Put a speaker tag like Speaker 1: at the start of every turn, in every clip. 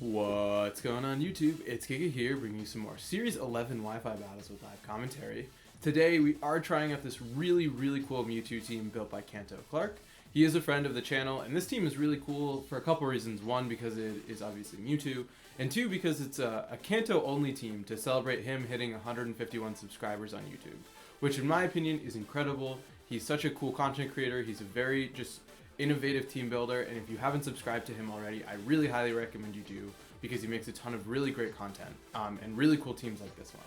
Speaker 1: What's going on YouTube? It's Giga here, bringing you some more Series 11 Wi-Fi battles with live commentary. Today we are trying out this really cool Mewtwo team built by Kanto Clark. He is a friend of the channel, and this team is really cool for a couple reasons. One, because it is obviously Mewtwo, and two, because it's a Kanto only team to celebrate him hitting 151 subscribers on YouTube, which in my opinion is incredible. He's such a cool content creator. He's a very just innovative team builder, and if you haven't subscribed to him already, I really highly recommend you do, because he makes a ton of really great content and really cool teams like this one.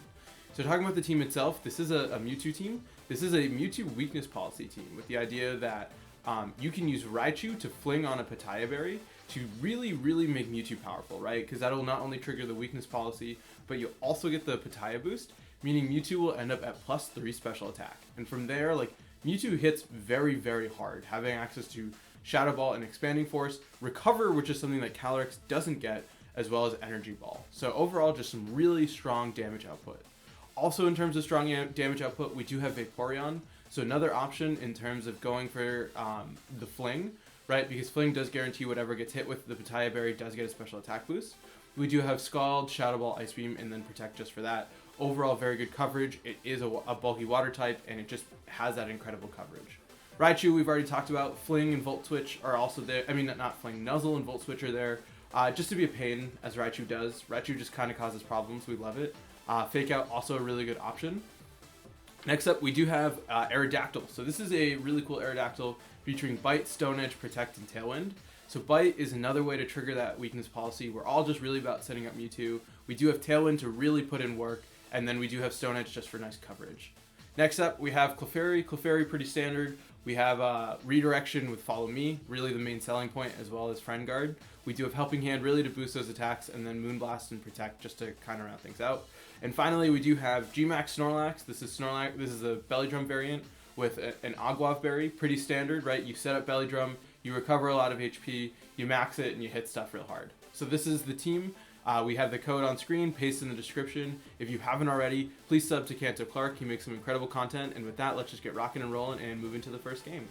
Speaker 1: So talking about the team itself, this is a Mewtwo team. This is a Mewtwo weakness policy team with the idea that you can use Raichu to fling on a Pitaya Berry to really make Mewtwo powerful, right? Because that'll not only trigger the weakness policy, but you'll also get the Pitaya boost, meaning Mewtwo will end up at +3 special attack. And from there, like, Mewtwo hits very hard, having access to Shadow Ball and Expanding Force, Recover, which is something that Calyrex doesn't get, as well as Energy Ball. So overall, just some really strong damage output. Also in terms of strong damage output, we do have Vaporeon, so another option in terms of going for the Fling, right? Because Fling does guarantee whatever gets hit with the Pitaya Berry does get a special attack boost. We do have Scald, Shadow Ball, Ice Beam, and then Protect just for that. Overall, very good coverage. It is a bulky water type, and it just has that incredible coverage. Raichu, we've already talked about. Fling and Volt Switch are also there. I mean, not Fling, Nuzzle and Volt Switch are there. Just to be a pain, as Raichu does. Raichu just kind of causes problems. We love it. Fake Out, also a really good option. Next up, we do have Aerodactyl. So this is a really cool Aerodactyl featuring Bite, Stone Edge, Protect, and Tailwind. So Bite is another way to trigger that weakness policy. We're all just really about setting up Mewtwo. We do have Tailwind to really put in work, and then we do have Stone Edge just for nice coverage. Next up, we have Clefairy. Clefairy, pretty standard. We have Redirection with Follow Me, really the main selling point, as well as Friend Guard. We do have Helping Hand, really to boost those attacks, and then Moonblast and Protect just to kind of round things out. And finally, we do have Gmax Snorlax. This is Snorlax. This is a Belly Drum variant with an Aguav Berry, pretty standard, right? You set up Belly Drum, you recover a lot of HP, you max it, and you hit stuff real hard. So this is the team. We have the code on screen, paste in the description. If you haven't already, please sub to Kanto Clark. He makes some incredible content. And with that, let's just get rocking and rolling and move into the first game.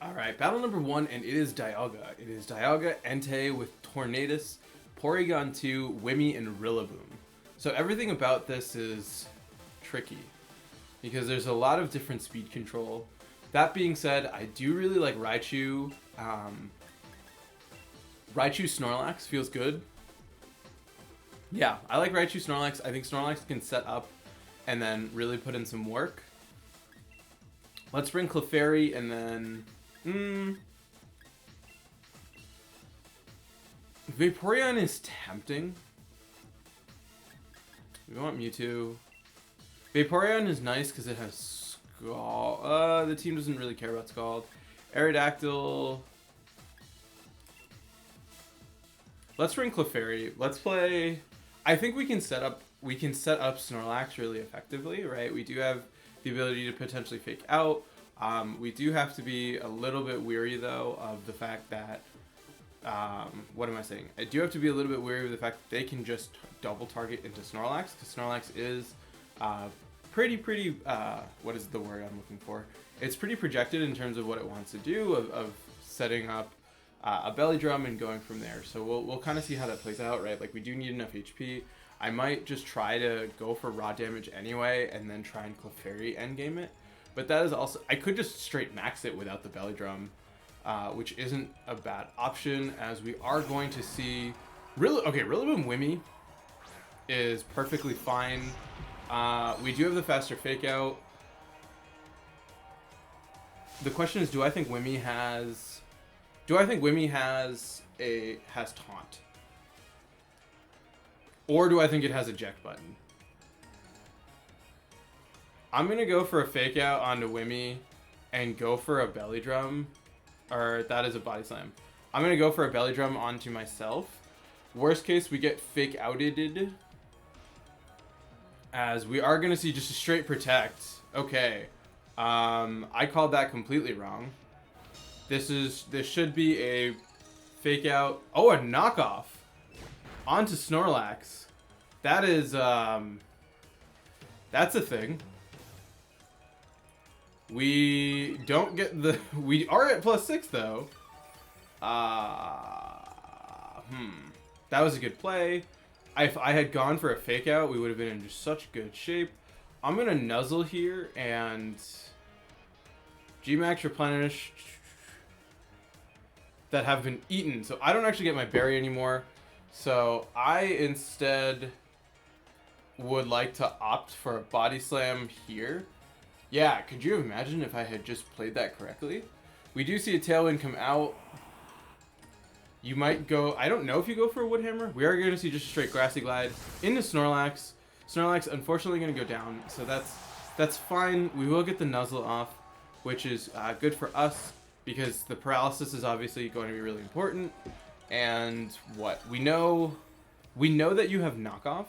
Speaker 1: Alright, battle number 1, and it is Dialga. It is Dialga, Entei with Tornadus, Porygon 2, Wimmy, and Rillaboom. So everything about this is tricky, because there's a lot of different speed control. That being said, I do really like Raichu. Raichu Snorlax feels good. Yeah, I like Raichu Snorlax. I think Snorlax can set up and then really put in some work. Let's bring Clefairy and then... Vaporeon is tempting. We want Mewtwo. Vaporeon is nice because it has Scald. The team doesn't really care about Scald. Aerodactyl. Let's bring Clefairy. Let's play... I think we can set up Snorlax really effectively, right? We do have the ability to potentially Fake Out. We do have to be a little bit weary, though, of the fact that... what am I saying? I do have to be a little bit wary of the fact that they can just double target into Snorlax, because Snorlax is pretty, what is the word I'm looking for? It's pretty projected in terms of what it wants to do, of setting up a Belly Drum and going from there. So we'll kind of see how that plays out, right? Like, we do need enough HP. I might just try to go for raw damage anyway, and then try and Clefairy endgame it. But that is also... I could just straight max it without the Belly Drum, which isn't a bad option, as we are going to see... Rillaboom Wimmy is perfectly fine. We do have the faster Fake Out. The question is, do I think Wimmy has taunt? Or do I think it has eject button? I'm gonna go for a Fake Out onto Wimmy and go for a Belly Drum. Or that is a Body Slam. I'm gonna go for a Belly Drum onto myself. Worst case, we get Fake Outed, as we are gonna see just a straight Protect. Okay. I called that completely wrong. This should be a Fake Out. Oh, a knockoff onto Snorlax. That is that's a thing. We don't get the... We are at +6 though. That was a good play. If I had gone for a fake out, we would have been in just such good shape. I'm going to nuzzle here and Gmax replenish that have been eaten. So I don't actually get my berry anymore. So I instead would like to opt for a body slam here. Yeah, could you imagine if I had just played that correctly? We do see a Tailwind come out. You might go, I don't know if you go for a Woodhammer. We are going to see just a straight Grassy Glide into Snorlax. Snorlax unfortunately going to go down, so that's fine. We will get the Nuzzle off, which is good for us because the paralysis is obviously going to be really important. And what? We know that you have knockoff.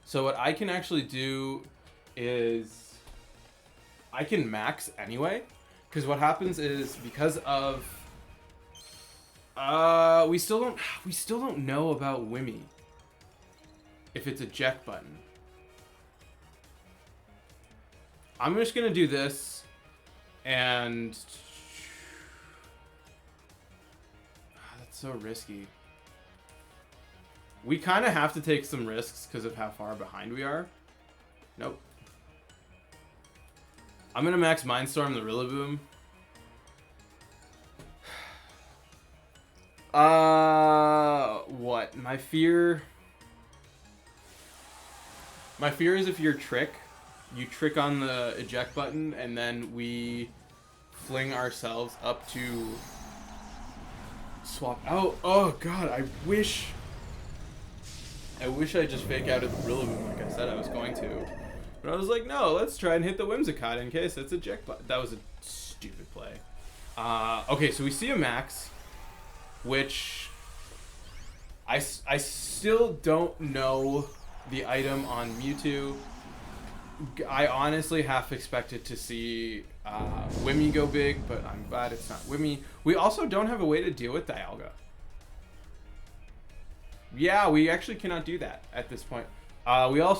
Speaker 1: So what I can actually do is I can max anyway, because what happens is because of we still don't know about Wimmy if it's a eject button. I'm just gonna do this and that's so risky. We kind of have to take some risks because of how far behind we are. Nope. I'm gonna max Mindstorm the Rillaboom. What? My fear is if you're Trick, you trick on the eject button, and then we fling ourselves up to swap out. Oh god, I wish I just fake out of the Rillaboom like I said I was going to. But I was like, no, let's try and hit the Whimsicott in case it's a eject button. That was a stupid play. Okay, so we see a max, which I still don't know the item on Mewtwo. I honestly half expected to see Wimmy go big, but I'm glad it's not Wimmy. We also don't have a way to deal with Dialga. Yeah, we actually cannot do that at this point. We will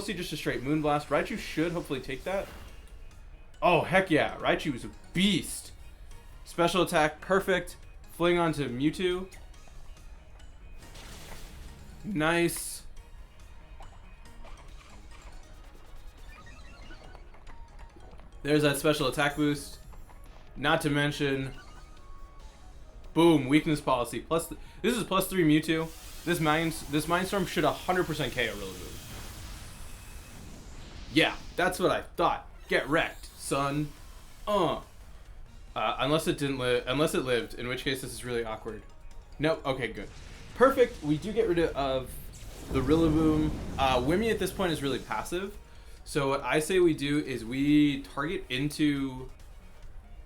Speaker 1: see just a straight Moonblast. Raichu should hopefully take that. Oh, heck yeah. Raichu is a beast. Special attack, perfect. Fling onto Mewtwo. Nice. There's that special attack boost. Not to mention, boom, weakness policy. This is +3 Mewtwo. This Mindstorm should 100% KO Rillaboom. Yeah, that's what I thought. Get wrecked, son. Unless it lived, in which case this is really awkward. Nope. Okay, good. Perfect. We do get rid of the Rillaboom. Wimmy at this point is really passive. So what I say we do is we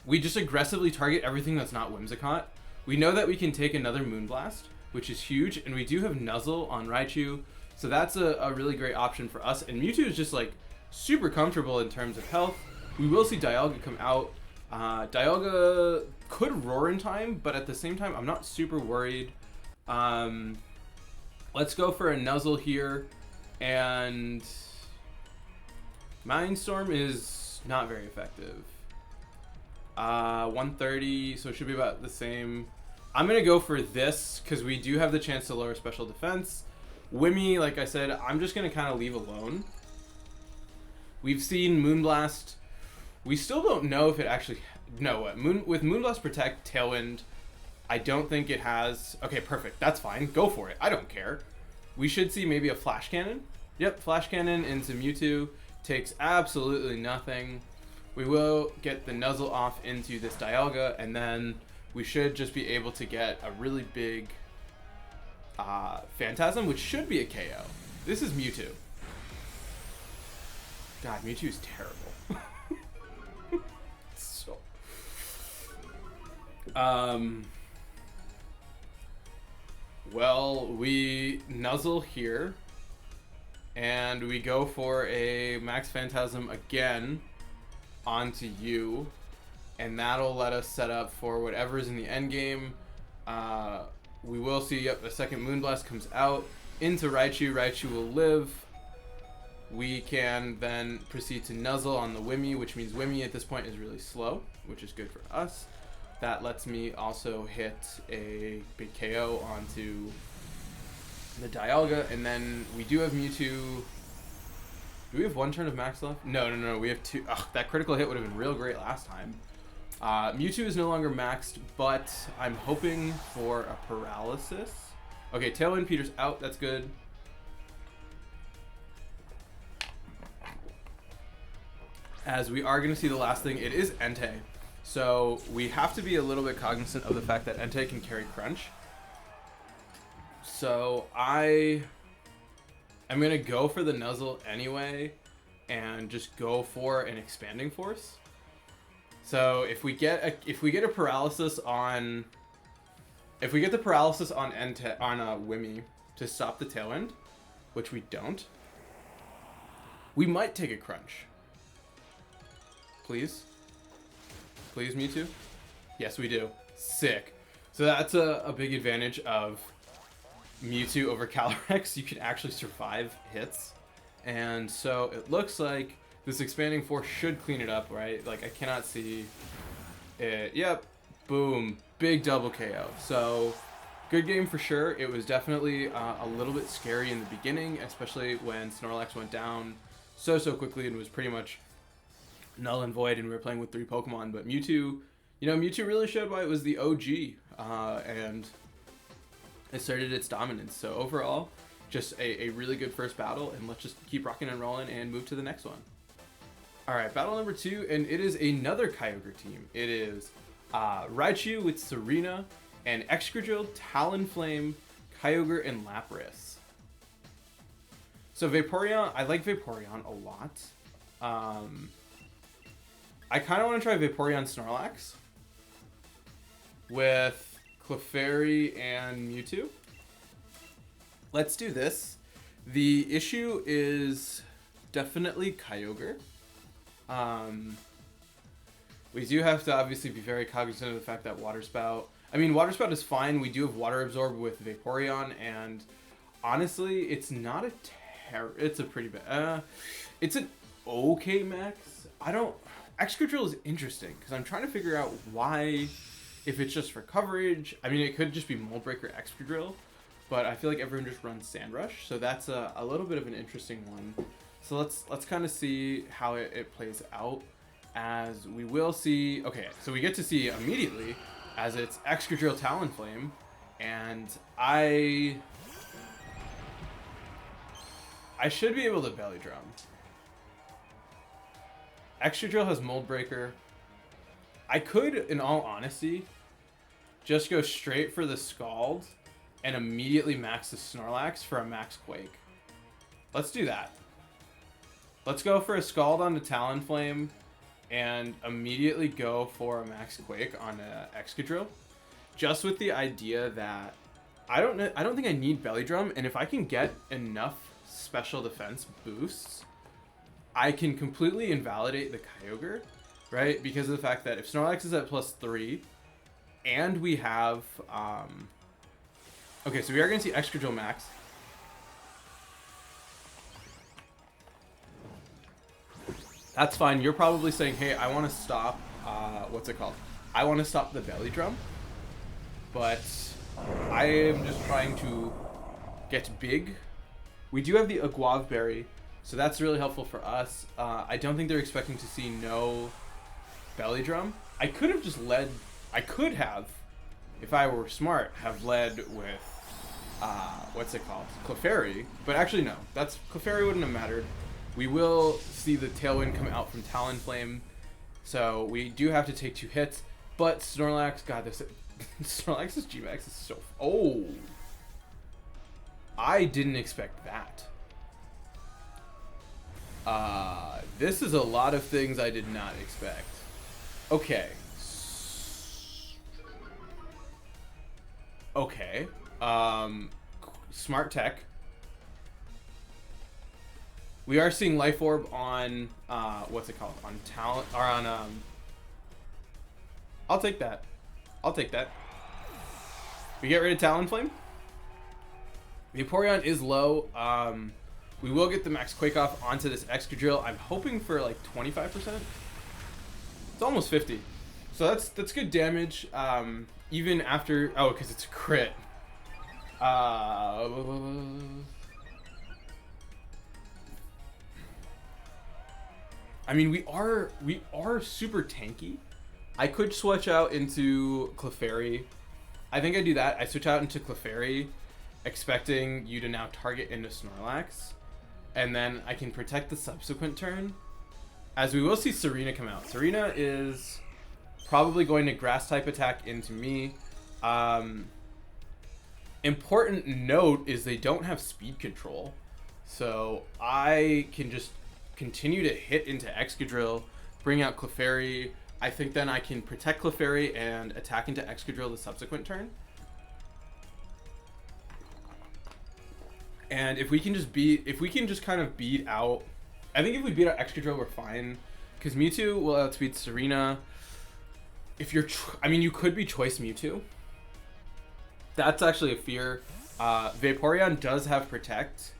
Speaker 1: just aggressively target everything that's not Whimsicott. We know that we can take another Moonblast, which is huge, and we do have Nuzzle on Raichu, so that's a really great option for us. And Mewtwo is just like super comfortable in terms of health. We will see Dialga come out. Dialga could roar in time, but at the same time, I'm not super worried. Let's go for a Nuzzle here, and Mindstorm is not very effective. 130, so it should be about the same. I'm going to go for this because we do have the chance to lower special defense. Wimmy, like I said, I'm just going to kind of leave alone. We've seen Moonblast. We still don't know if it actually... No, with Moonblast Protect, Tailwind, I don't think it has... Okay, perfect. That's fine. Go for it. I don't care. We should see maybe a Flash Cannon. Yep, Flash Cannon into Mewtwo. Takes absolutely nothing. We will get the Nuzzle off into this Dialga, and then we should just be able to get a really big Phantasm, which should be a KO. This is Mewtwo. God, Mewtwo is terrible. So, well, we Nuzzle here, and we go for a Max Phantasm again onto you, and that'll let us set up for whatever's in the end game. We will see, yep, a second Moonblast comes out into Raichu. Raichu will live. We can then proceed to Nuzzle on the Wimmy, which means Wimmy at this point is really slow, which is good for us. That lets me also hit a big KO onto the Dialga, and then we do have Mewtwo. Do we have one turn of max left? No. We have two. Ugh, that critical hit would have been real great last time. Mewtwo is no longer maxed, but I'm hoping for a paralysis. Okay, Tailwind Peter's out. That's good. As we are going to see the last thing, it is Entei. So we have to be a little bit cognizant of the fact that Entei can carry Crunch. So I'm going to go for the Nuzzle anyway and just go for an Expanding Force. So if we get a paralysis on Entei on a Wimmy to stop the Tailwind, which we don't, we might take a Crunch. Please? Please, Mewtwo? Yes, we do. Sick. So that's a big advantage of Mewtwo over Calyrex. You can actually survive hits. And so it looks like this Expanding Force should clean it up, right? Like, I cannot see it. Yep. Boom. Big double KO. So, good game for sure. It was definitely a little bit scary in the beginning, especially when Snorlax went down so quickly and was pretty much null and void, and we were playing with 3 Pokemon. But Mewtwo, Mewtwo really showed why it was the OG, and it started its dominance. So overall, just a really good first battle, and let's just keep rocking and rolling and move to the next one. All right, battle number 2, and it is another Kyogre team. It is Raichu with Serena, and Excadrill, Talonflame, Kyogre, and Lapras. So Vaporeon, I like Vaporeon a lot. I kind of want to try Vaporeon Snorlax with Clefairy and Mewtwo. Let's do this. The issue is definitely Kyogre. We do have to obviously be very cognizant of the fact that Water Spout is fine. We do have Water Absorb with Vaporeon, and honestly, it's not it's a pretty bad, it's an okay max. Excadrill is interesting because I'm trying to figure out why, if it's just for coverage. I mean, it could just be Mold Breaker Excadrill, but I feel like everyone just runs Sand Rush, so that's a little bit of an interesting one. So let's kind of see how it plays out, as we will see. Okay, so we get to see immediately as it's Excadrill Talonflame, and I should be able to Belly Drum. Excadrill has Mold Breaker. I could, in all honesty, just go straight for the Scald and immediately max the Snorlax for a max Quake. Let's do that. Let's go for a Scald on the Talonflame and immediately go for a max Quake on Excadrill, just with the idea that I don't think I need Belly Drum, and if I can get enough special defense boosts, I can completely invalidate the Kyogre, right? Because of the fact that if Snorlax is at +3, and we have, okay, so we are going to see Excadrill max. That's fine. You're probably saying, hey, I want to stop, what's it called? I want to stop the Belly Drum, but I am just trying to get big. We do have the Aguave Berry, so that's really helpful for us. I don't think they're expecting to see no Belly Drum. I could have, if I were smart, have led with, what's it called? Clefairy. But actually, no. Clefairy wouldn't have mattered. We will see the Tailwind come out from Talonflame, so we do have to take 2 hits. But Snorlax, God, Snorlax's G-Max is so... Oh! I didn't expect that. This is a lot of things I did not expect. Okay. Okay. Smart tech. We are seeing Life Orb on, what's it called? On Talent, or on, I'll take that. I'll take that. We get rid of Talonflame. Vaporeon is low. We will get the max Quake off onto this Excadrill. I'm hoping for like 25%. It's almost 50. So that's good damage. Even after, oh, because it's a crit. Uh, I mean, we are super tanky. I could switch out into Clefairy. I think I do that. I switch out into Clefairy, expecting you to now target into Snorlax, and then I can protect the subsequent turn. As we will see Serena come out. Serena is probably going to Grass type attack into me. Important note is they don't have speed control, so I can just continue to hit into Excadrill, bring out Clefairy. I think then I can protect Clefairy and attack into Excadrill the subsequent turn. And if we can just kind of beat out, I think if we beat out Excadrill, we're fine. Because Mewtwo will outspeed Serena. If you're, I mean, you could be Choice Mewtwo. That's actually a fear. Vaporeon does have Protect.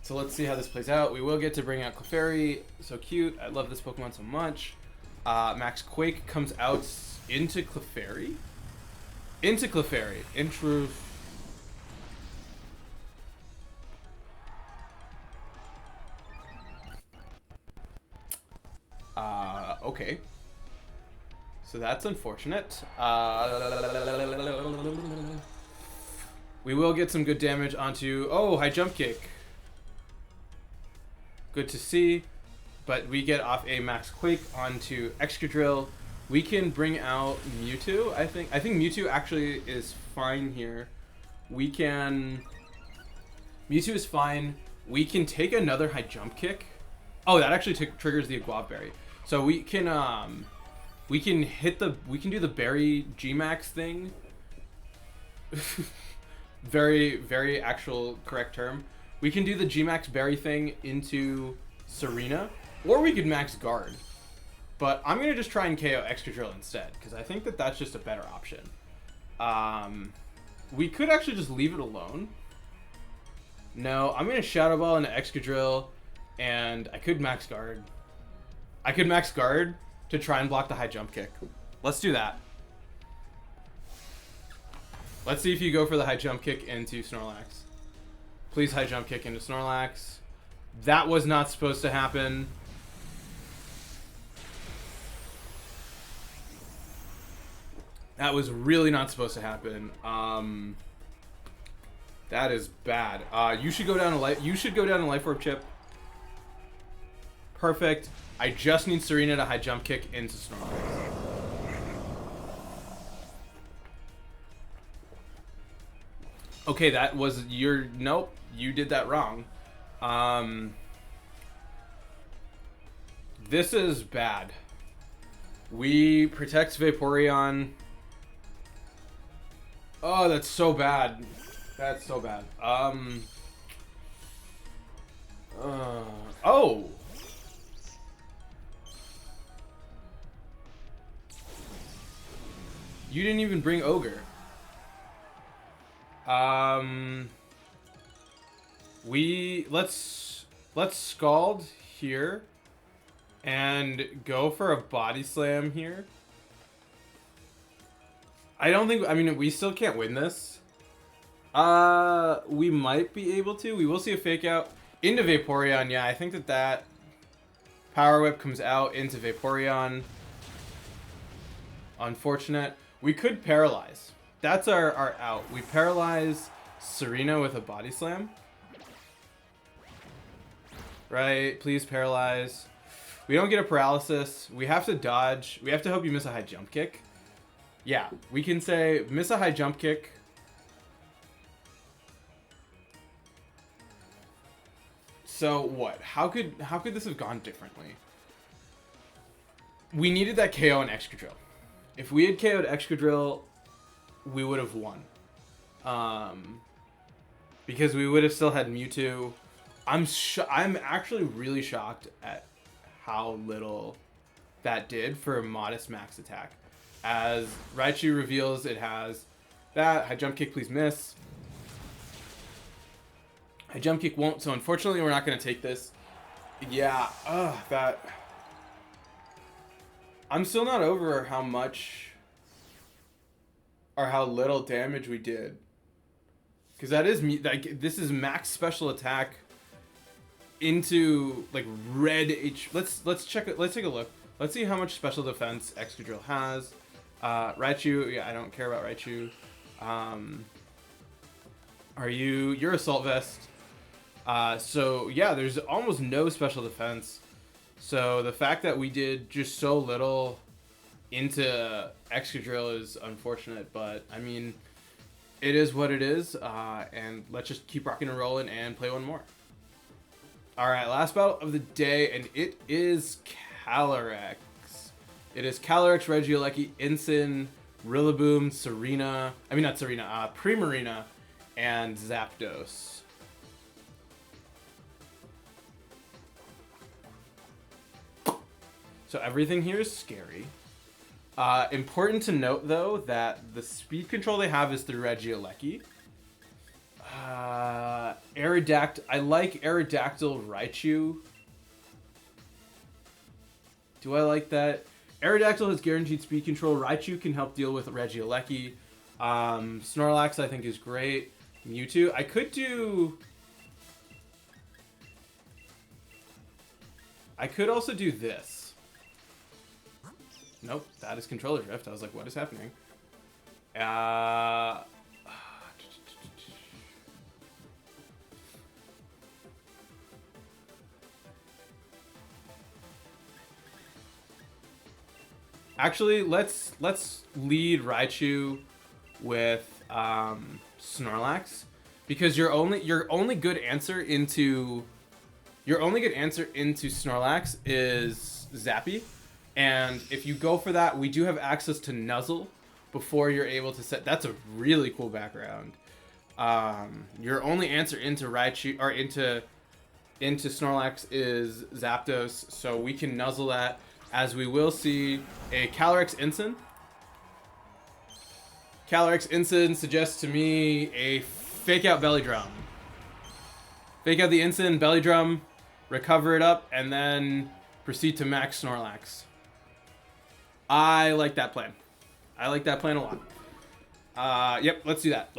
Speaker 1: So let's see how this plays out. We will get to bring out Clefairy. So cute. I love this Pokemon so much. Max Quake comes out into Clefairy. Into Clefairy. Okay. So that's unfortunate. We will get some good damage onto... Oh, high jump kick. Good to see. But we get off a Max Quake onto Excadrill. We can bring out Mewtwo, I think. I think Mewtwo actually is fine here. We can... Mewtwo is fine. We can take another high jump kick. Oh, that actually triggers the Aguav Berry. So we can do the Berry G-Max thing. Very, very actual correct term. We can do the G-Max Berry thing into Serena, or we could Max Guard. But I'm gonna just try and KO Excadrill instead, because I think that that's just a better option. We could actually just leave it alone. No, I'm gonna Shadow Ball into Excadrill, and I could Max Guard. I could Max Guard to try and block the high jump kick. Let's do that. Let's see if you go for the high jump kick into Snorlax. Please high jump kick into Snorlax. That was not supposed to happen. That was really not supposed to happen. That is bad. You should go down a life orb chip. Perfect. I just need Serena to high jump kick into Snorlax. Okay, that was your... Nope, you did that wrong. This is bad. We protect Vaporeon. Oh, that's so bad. That's so bad. Oh! You didn't even bring Ogre. Let's Scald here and go for a Body Slam here. I mean, we still can't win this. We might be able to. We will see a Fake Out into Vaporeon. Yeah, I think that Power Whip comes out into Vaporeon. Unfortunate. We could Paralyze. That's our out. We paralyze Serena with a Body Slam. Right, please paralyze. We don't get a paralysis. We have to dodge. We have to hope you miss a high jump kick. Yeah, we can say miss a high jump kick. So what? How could this have gone differently? We needed that KO on Excadrill. If we had KO'd Excadrill, we would have won. Because we would have still had Mewtwo. I'm actually really shocked at how little that did for a modest max attack. As Raichu reveals, it has that. High jump kick, please miss. High jump kick won't, so unfortunately we're not going to take this. Yeah, that... I'm still not over how much or how little damage we did. Because that is like this is max special attack into like red H. Let's check it. Let's take a look. Let's see how much special defense Excadrill has. Raichu, yeah, I don't care about Raichu. You're Assault Vest. So yeah, there's almost no special defense. So the fact that we did just so little into Excadrill is unfortunate, but I mean, it is what it is. And let's just keep rocking and rolling and play one more. All right, last battle of the day, and it is Calyrex. It is Calyrex, Regieleki, Ensign, Rillaboom, Serena. I mean, not Serena, Primarina, and Zapdos. So everything here is scary. Important to note, though, that the speed control they have is through Regieleki. Aerodactyl. I like Aerodactyl Raichu. Do I like that? Aerodactyl has guaranteed speed control. Raichu can help deal with Regieleki. Snorlax, I think, is great. Mewtwo. I could also do this. Nope, that is Controller Drift. I was like, what is happening? Actually, let's lead Raichu with Snorlax, because your only good answer into Snorlax is Zappy, and if you go for that, we do have access to Nuzzle before you're able to set. That's a really cool background. Your only answer into Raichu or into Snorlax is Zapdos, so we can Nuzzle that. As we will see a Calyrex Ensign. Calyrex Ensign suggests to me a fake out Belly Drum. Fake out the Ensign, Belly Drum, recover it up, and then proceed to max Snorlax. I like that plan. I like that plan a lot. Yep, let's do that.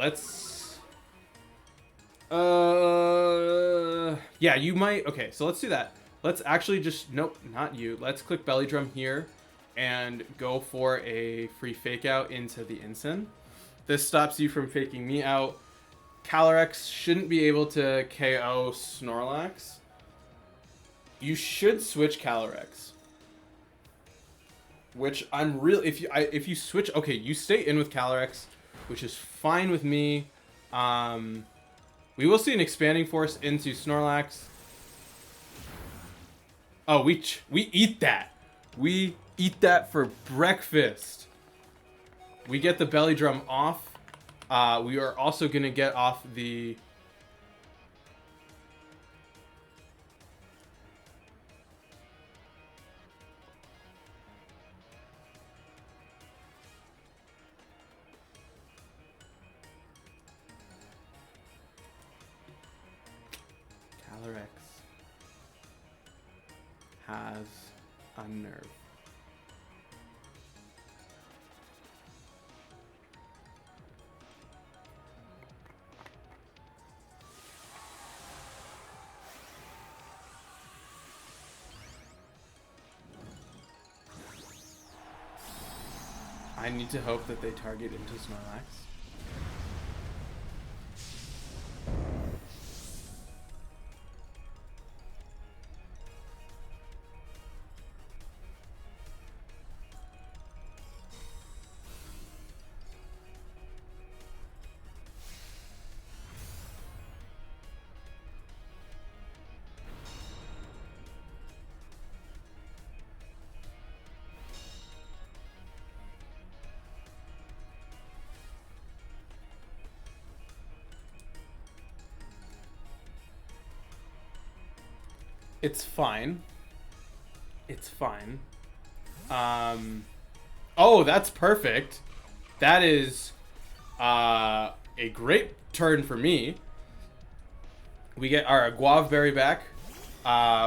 Speaker 1: Yeah, you might. Okay, so let's do that. Let's actually just, nope, not you. Let's click Belly Drum here and go for a free fake out into the Ensign. This stops you from faking me out. Calyrex shouldn't be able to KO Snorlax. You should switch Calyrex. Which I'm really, if you switch, okay, you stay in with Calyrex, which is fine with me. We will see an Expanding Force into Snorlax. Oh, we eat that. We eat that for breakfast. We get the Belly Drum off. We are also going to get off the... Calyrex has a nerve. I need to hope that they target into Snorlax. It's fine. It's fine. Oh, that's perfect. That is a great turn for me. We get our Guavaberry back.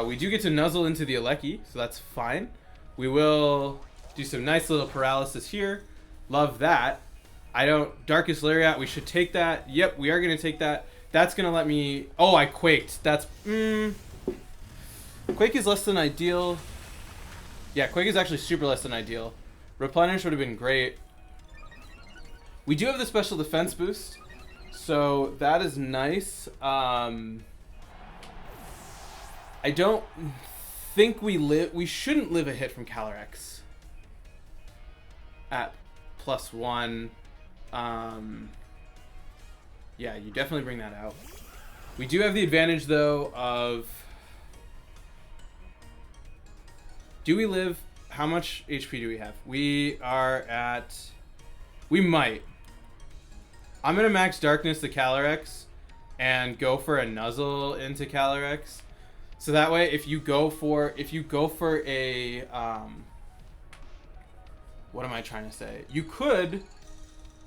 Speaker 1: We do get to Nuzzle into the Alecki, so that's fine. We will do some nice little paralysis here. Love that. I don't... Darkest Lariat, we should take that. Yep, we are going to take that. That's going to let me... Oh, I quaked. That's... Quake is less than ideal. Yeah, Quake is actually super less than ideal. Replenish would have been great. We do have the special defense boost, so that is nice. I don't think we shouldn't live a hit from Calyrex at +1. Yeah, you definitely bring that out. We do have the advantage, though, of... Do we live... How much HP do we have? We are at... We might. I'm going to max Darkness the Calyrex and go for a Nuzzle into Calyrex. So that way, if you go for a... what am I trying to say? You could...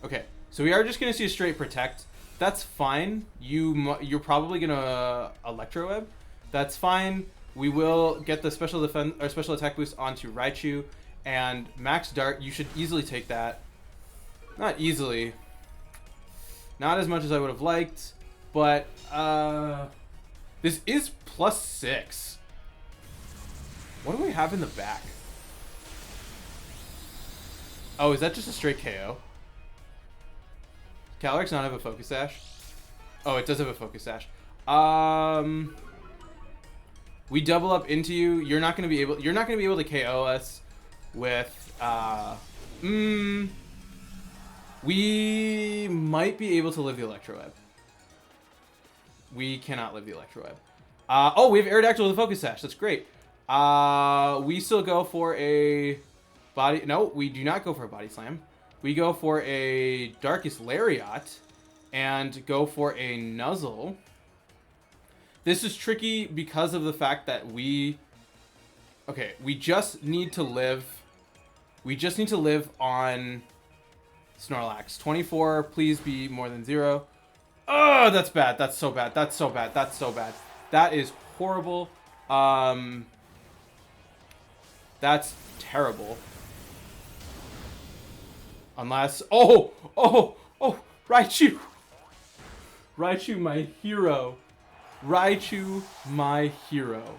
Speaker 1: Okay, so we are just going to see a straight Protect. That's fine. You're probably going to Electro Web. That's fine. We will get the special defense or special attack boost onto Raichu and Max Dark. You should easily take that. Not easily. Not as much as I would have liked, but this is +6. What do we have in the back? Oh, is that just a straight KO? Calyrex not have a Focus Sash? Oh, it does have a Focus Sash. We double up into you. You're not gonna be able to KO us with we might be able to live the Electro Web. We cannot live the Electro Web. Oh, we have Aerodactyl with a Focus Sash. That's great. We still go for a body. No, we do not go for a Body Slam. We go for a Darkest Lariat and go for a Nuzzle. This is tricky because of the fact that we just need to live. We just need to live on Snorlax. 24, please be more than 0. Oh, that's bad. That's so bad. That's so bad. That's so bad. That is horrible. That's terrible. Unless... Oh! Raichu! Raichu, my hero. Raichu, my hero.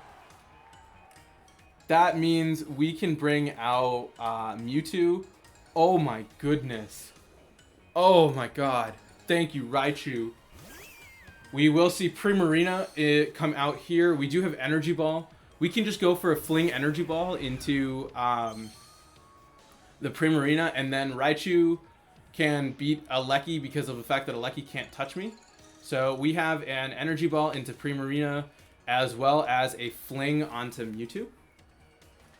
Speaker 1: That means we can bring out Mewtwo. Oh my goodness. Oh my god. Thank you, Raichu. We will see Primarina come out here. We do have Energy Ball. We can just go for a Fling Energy Ball into the Primarina, and then Raichu can beat a Lecky because of the fact that a Lecky can't touch me. So we have an Energy Ball into Primarina as well as a Fling onto Mewtwo.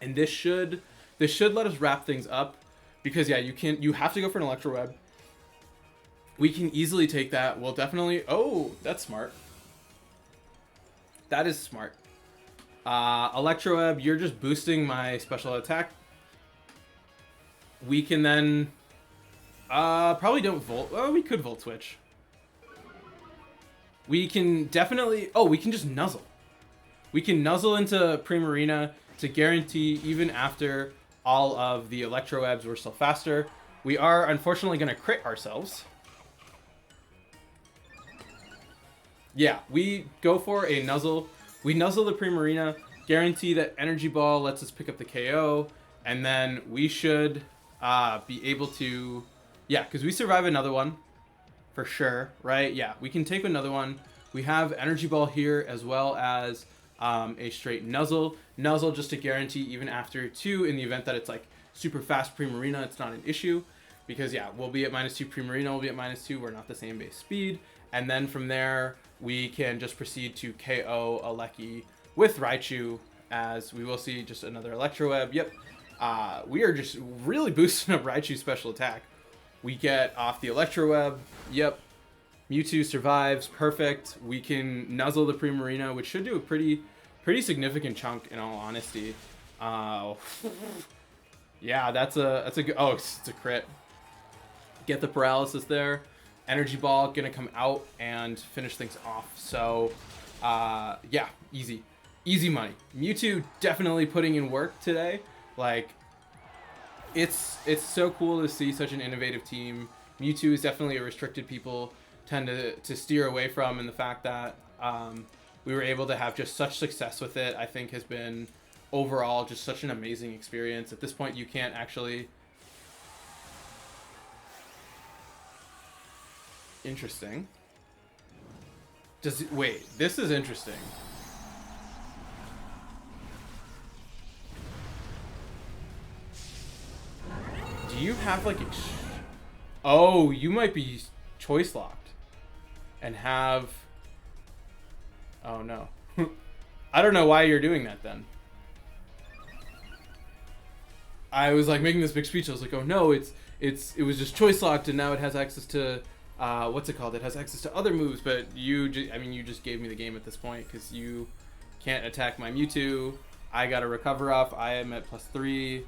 Speaker 1: And this should let us wrap things up because yeah, you have to go for an Electro Web. We can easily take that. We'll definitely... Oh, that's smart. That is smart. Electro Web, you're just boosting my special attack. We can then... probably don't Volt... Oh, we could Volt Switch. We can definitely... Oh, we can just Nuzzle. We can Nuzzle into Primarina to guarantee even after all of the Electro Webs, we're still faster. We are unfortunately going to crit ourselves. Yeah, we go for a Nuzzle. We Nuzzle the Primarina, guarantee that Energy Ball lets us pick up the KO, and then we should be able to... Yeah, because we survive another one, for sure, right? Yeah, we can take another one. We have Energy Ball here, as well as a straight Nuzzle. Nuzzle just to guarantee even after 2, in the event that it's like super fast Primarina, it's not an issue. Because yeah, we'll be at -2, Primarina will be at -2, we're not the same base speed. And then from there, we can just proceed to KO a Lecky with Raichu, as we will see just another Electro Web. Yep, we are just really boosting up Raichu's special attack. We get off the Electro Web. Yep, Mewtwo survives, perfect. We can Nuzzle the Primarina, which should do a pretty significant chunk in all honesty. Yeah, that's a good... Oh, it's a crit. Get the paralysis there. Energy Ball gonna come out and finish things off. So, yeah, easy money. Mewtwo definitely putting in work today. Like, it's so cool to see such an innovative team Mewtwo is definitely a restricted people tend to steer away from, and the fact that we were able to have just such success with it, I think has been overall just such an amazing experience. At this point, you can't actually... Interesting. Wait, this is interesting. Do you have like oh, you might be choice locked and have... Oh no. I don't know why you're doing that then. I was like making this big speech. I was like, oh no, it was just choice locked, and now it has access to what's it called? It has access to other moves, but you just gave me the game at this point because you can't attack my Mewtwo. I got to recover off. I am at +3.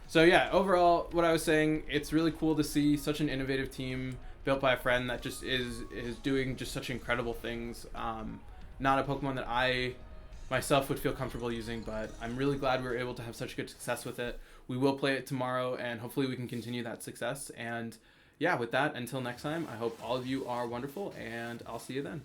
Speaker 1: So yeah, overall, what I was saying, it's really cool to see such an innovative team built by a friend that just is doing just such incredible things. Not a Pokemon that I myself would feel comfortable using, but I'm really glad we were able to have such good success with it. We will play it tomorrow, and hopefully we can continue that success. And yeah, with that, until next time, I hope all of you are wonderful, and I'll see you then.